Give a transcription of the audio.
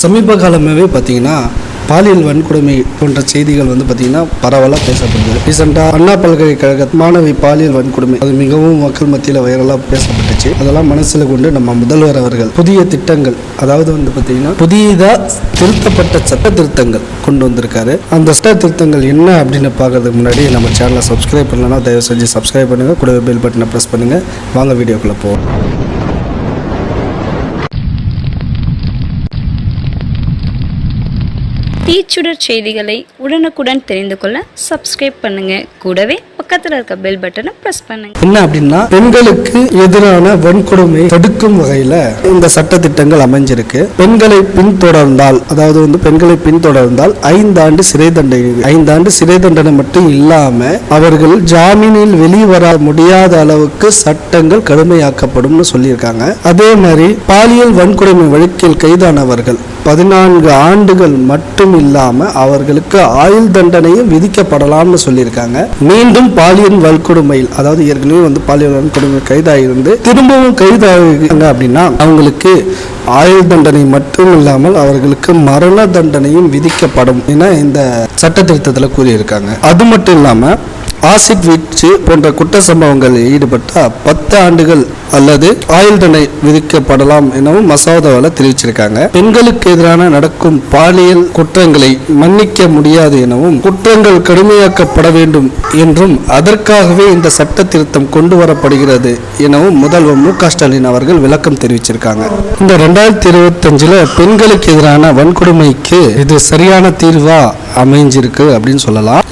சமீப காலமாகவே பார்த்தீங்கன்னா பாலியல் வன்கொடுமை போன்ற செய்திகள் பார்த்தீங்கன்னா பரவலாக பேசப்படுது. ரீசெண்டாக அண்ணா பல்கலைக்கழக மாணவி பாலியல் வன்கொடுமை அது மிகவும் மக்கள் மத்தியில் வைரலாக பேசப்பட்டுச்சு. அதெல்லாம் மனசில் கொண்டு நம்ம முதல்வர் அவர்கள் புதிய திட்டங்கள், அதாவது பார்த்தீங்கன்னா புதியதாக திருத்தப்பட்ட சட்ட திருத்தங்கள் கொண்டு வந்திருக்காரு. அந்த சட்ட திருத்தங்கள் என்ன அப்படின்னு பார்க்கறதுக்கு முன்னாடி நம்ம சேனலை சப்ஸ்கிரைப் பண்ணலன்னா தயவு செஞ்சு சப்ஸ்கிரைப் பண்ணுங்கள், கூடவே பெல் பட்டனை ப்ரெஸ் பண்ணுங்கள். வாங்க வீடியோக்குள்ளே போவோம். தீச்சுடர் செய்திகளை உடனுக்குடன் தெரிந்து கொள்ள சப்ஸ்கிரைப் பண்ணுங்க. கூடவே பக்கத்தில் இருக்க பெல் பட்டனை பிரஸ் பண்ணுங்க. என்ன அப்படின்னா, பெண்களுக்கு எதிரான வன்கொடுமை தடுக்கும் வகையில இந்த சட்ட திட்டங்கள் அமைஞ்சிருக்கு. பெண்களை பின்தொடர்ந்தால், அதாவது பெண்களை பின்தொடர்ந்தால் 5 ஆண்டு சிறை தண்டனை, 5 ஆண்டு சிறை தண்டனை மட்டும் இல்லாம அவர்கள் ஜாமீனில் வெளிவர முடியாத அளவுக்கு சட்டங்கள் கடுமையாக்கப்படும் சொல்லியிருக்காங்க. அதே மாதிரி பாலியல் வன்கொடுமை வழக்கில் கைதானவர்கள் 14 ஆண்டுகள் மட்டும் இல்லாம அவர்களுக்கு ஆயுள் தண்டனையும் விதிக்கப்படலாம்னு சொல்லியிருக்காங்க. மீண்டும் பாலியல் வன்கொடுமையில், அதாவது ஏற்கனவே பாலியல் வன்கொடுமை கைதாயிருந்து திரும்பவும் கைதாகிறாங்க அப்படின்னா அவங்களுக்கு ஆயுள் தண்டனை மட்டும் இல்லாமல் அவர்களுக்கு மரண தண்டனையும் விதிக்கப்படும் என இந்த சட்ட திருத்தத்தில் கூறியிருக்காங்க. அது மட்டும் இல்லாம ஆசிட் வீச்சு போன்ற குற்ற சம்பவங்களில் ஈடுபட்ட 10 ஆண்டுகள் அல்லது ஆயுள் தண்டனை விதிக்கப்படலாம் எனவும் மசோதாவில் தெரிவிச்சிருக்காங்க. பெண்களுக்கு எதிரான நடக்கும் பாலியல் குற்றங்களை மன்னிக்க முடியாது எனவும் குற்றங்கள் கடுமையாக்கப்பட வேண்டும் என்றும் அதற்காகவே இந்த சட்ட திருத்தம் கொண்டு வரப்படுகிறது எனவும் முதல்வர் மு.க. ஸ்டாலின் அவர்கள் விளக்கம் தெரிவிச்சிருக்காங்க. இந்த 2025 பெண்களுக்கு எதிரான வன்கொடுமைக்கு இது சரியான தீர்வா அமைஞ்சிருக்கு அப்படின்னு சொல்லலாம்.